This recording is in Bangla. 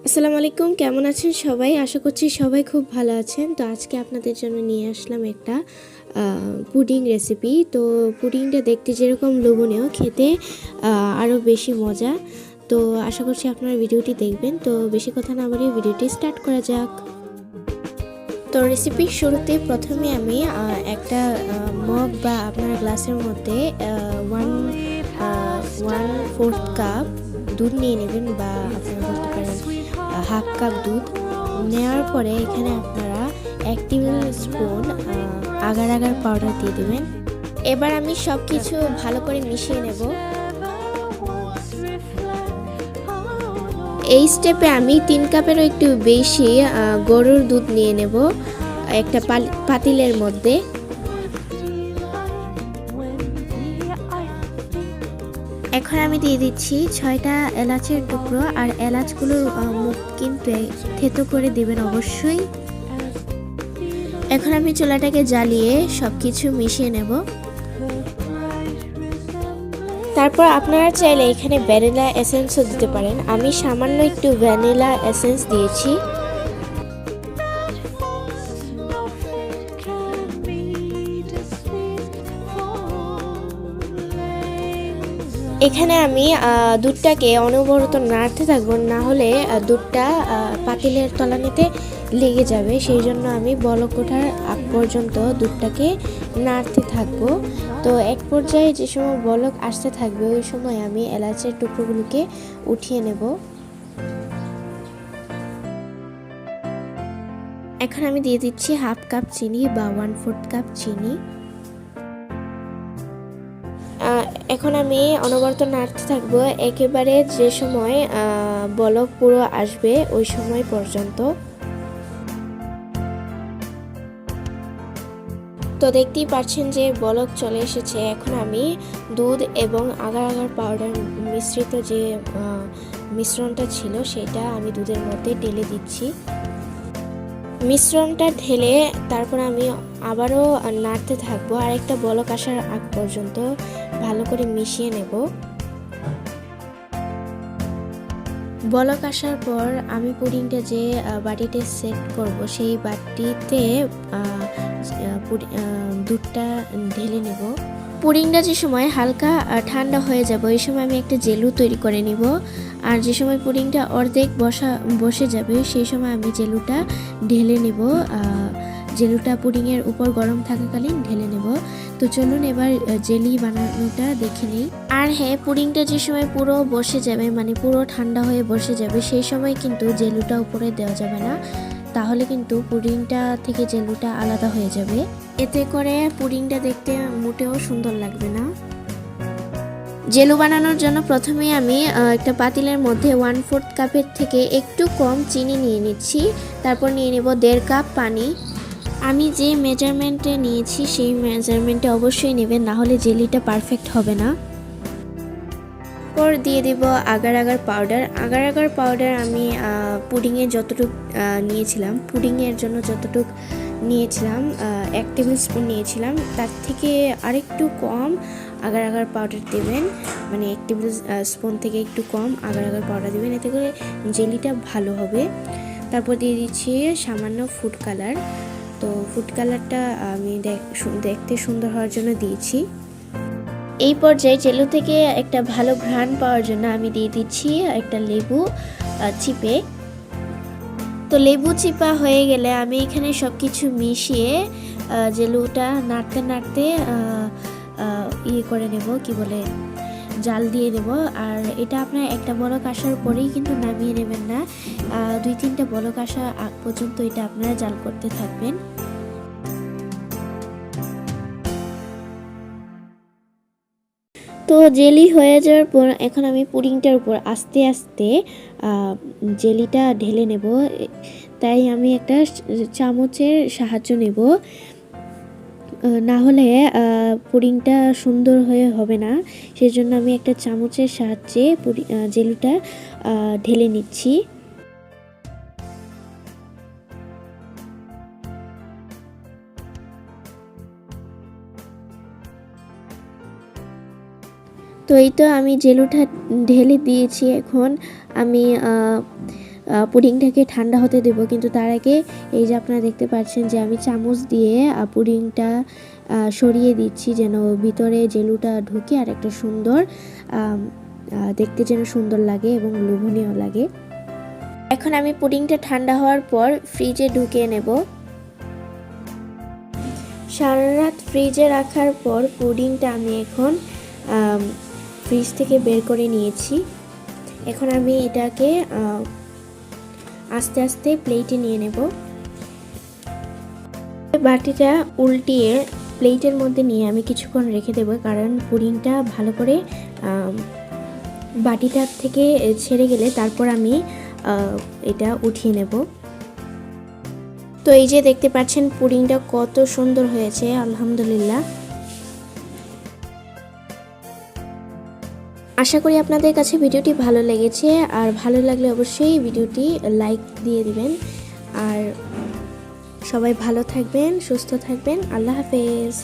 আসসালামু আলাইকুম, কেমন আছেন সবাই? আশা করছি সবাই খুব ভালো আছেন। তো আজকে আপনাদের জন্য নিয়ে আসলাম একটা পুডিং রেসিপি। তো পুডিংটা দেখতে যেরকম লোভনীয়, খেতে আরও বেশি মজা। তো আশা করছি আপনারা ভিডিওটি দেখবেন। তো বেশি কথা না বাড়িয়ে ভিডিওটি স্টার্ট করা যাক। তো রেসিপির শুরুতে প্রথমে আমি একটা মগ বা আপনার গ্লাসের মধ্যে ওয়ান ফোর্থ কাপ দুধ নিয়ে নেবেন, বা আপনারা বলতে পারেন হাফ কাপ দুধ নেওয়ার পরে এখানে আপনারা 1 table spoon agar agar powder দিয়ে দেবেন। এবার আমি সব কিছু ভালো করে মিশিয়ে নেব। এই স্টেপে আমি 3 কাপেরও একটু বেশি গরুর দুধ নিয়ে নেব একটা পাতিলের মধ্যে। এখন আমি দিয়ে দিচ্ছি 6টা এলাচের টুকরো, আর এলাচগুলোর মুখ কিন্তু থেতো করে দেবেন অবশ্যই। এখন আমি চুলাটাকে জ্বালিয়ে সব কিছু মিশিয়ে নেব। তারপর আপনারা চাইলে এখানে ভ্যানিলা এসেন্সও দিতে পারেন। আমি সামান্য একটু ভ্যানিলা এসেন্স দিয়েছি। এখানে আমি দুধটাকে অনবরত নাড়তে থাকবো, না হলে দুধটা পাতিলের তলানিতে লেগে যাবে। সেই জন্য আমি বলক ওঠার আগ পর্যন্ত দুধটাকে নাড়তে থাকবো। তো এক পর্যায়ে যে সময় বলক আসতে থাকবে ওই সময় আমি এলাচের টুকরোগুলোকে উঠিয়ে নেব। এখন আমি দিয়ে দিচ্ছি হাফ কাপ চিনি বা 1/4 কাপ চিনি। এখন আমি অনবরত নাড়তে থাকবো একেবারে যে সময় বলক পুরো আসবে ওই সময় পর্যন্ত। তো দেখতেই পাচ্ছেন যে বলক চলে এসেছে। এখন আমি দুধ এবং আগার আগার পাউডার মিশ্রিত যে মিশ্রণটা ছিল সেটা আমি দুধের মধ্যে ঢেলে দিচ্ছি। মিশ্রণটা ঢেলে তারপর আমি আবারও নাড়তে থাকবো আর একটা বলক আসার আগ পর্যন্ত ভালো করে মিশিয়ে নেব। বলক আসার পর আমি পুডিংটা যে বাটিতে সেট করব সেই বাটিতে দুধটা ঢেলে নেব। পুডিংটা যে সময় হালকা ঠান্ডা হয়ে যাবে ওই সময় আমি একটা জেলু তৈরি করে নিব। আর যে সময় পুডিংটা অর্ধেক বসে যাবে সেই সময় আমি জেলুটা ঢেলে নেব। জেলুটা পুডিংয়ের উপর গরম থাকাকালীন ঢেলে নেব। তো চলুন এবার জেলি বানানোটা দেখে নিই। আর হ্যাঁ, পুডিংটা যে সময় পুরো বসে যাবে, মানে পুরো ঠান্ডা হয়ে বসে যাবে, সেই সময় কিন্তু জেলুটা উপরে দেওয়া যাবে না, তাহলে কিন্তু পুডিংটা থেকে জেলুটা আলাদা হয়ে যাবে। এতে করে পুডিংটা দেখতে মোটেও সুন্দর লাগবে না। জেলু বানানোর জন্য প্রথমে আমি একটা পাতিলের মধ্যে 1/4 কাপের থেকে একটু কম চিনি নিয়ে নিচ্ছি। তারপর নিয়ে নেব 1.5 কাপ পানি। আমি যে মেজারমেন্টে নিয়েছি সেই মেজারমেন্টে অবশ্যই নেবেন, না হলে জেলিটা পারফেক্ট হবে না। পর দিয়ে দেব agar agar powder. Agar agar powder আমি পুডিংয়ে যতটুকু নিয়েছিলাম, পুডিংয়ের জন্য যতটুকু নিয়েছিলাম 1 টেবিল স্পুন নিয়েছিলাম, তার থেকে আরেকটু কম আগার আগার পাউডার দেবেন। মানে 1 টেবিল স্পুন থেকে একটু কম আগার আগার পাউডার দেবেন, এতে করে জেলিটা ভালো হবে। তারপর দিয়ে দিচ্ছি সামান্য ফুড কালার। তো ফুড কালারটা আমি দেখতে সুন্দর হওয়ার জন্য দিয়েছি। এই পর্যায়ে জেলু থেকে একটা ভালো ঘ্রাণ পাওয়ার জন্য আমি দিয়ে দিচ্ছি একটা লেবু চিপে। তো লেবু চিপা হয়ে গেলে আমি এখানে সব কিছু মিশিয়ে জেলুটা নাড়তে নাড়তে করে নেব, কি বলে, জাল দিয়ে নেব। আর এটা আপনার একটা বলক আসার পরেই কিন্তু নামিয়ে নেবেন না, 2-3টা বলক আসা আগ পর্যন্ত এটা আপনারা জাল করতে থাকবেন। তো জেলি হয়ে যাওয়ার পর এখন আমি পুডিংটার উপর আস্তে আস্তে জেলিটা ঢেলে নেব। তাই আমি একটা চামচের সাহায্য নেব, না হলে পুডিংটা সুন্দর হয়ে হবে না। সেজন্য আমি একটা চামচের সাহায্যে জেলিটা ঢেলে নিচ্ছি। তো এই তো আমি জেলুটা ঢেলে দিয়েছি। এখন আমি পুডিংটাকে ঠান্ডা হতে দেব, কিন্তু তার আগে এই যে আপনারা দেখতে পাচ্ছেন যে আমি চামচ দিয়ে পুডিংটা সরিয়ে দিচ্ছি যেন ভিতরে জেলুটা ঢুকে আর একটা সুন্দর দেখতে যেন সুন্দর লাগে এবং লোভনীয় লাগে। এখন আমি পুডিংটা ঠান্ডা হওয়ার পর ফ্রিজে ঢুকিয়ে নেব। সারা রাত ফ্রিজে রাখার পর পুডিংটা আমি এখন ফ্রিজ থেকে বের করে নিয়েছি। এখন আমি এটাকে আস্তে আস্তে প্লেটে নিয়ে নেব। বাটিটা উল্টিয়ে প্লেটের মধ্যে নিয়ে আমি কিছুক্ষণ রেখে দেব, কারণ পুডিংটা ভালো করে বাটিটার থেকে ছেড়ে গেলে তারপর আমি এটা উঠিয়ে নেব। তো এই যে দেখতে পাচ্ছেন পুডিংটা কত সুন্দর হয়েছে, আলহামদুলিল্লাহ। আশা করি আপনাদের কাছে ভিডিওটি ভালো লেগেছে, আর ভালো লাগলে অবশ্যই ভিডিওটি লাইক দিয়ে দিবেন। আর সবাই ভালো থাকবেন, সুস্থ থাকবেন। আল্লাহ হাফেজ।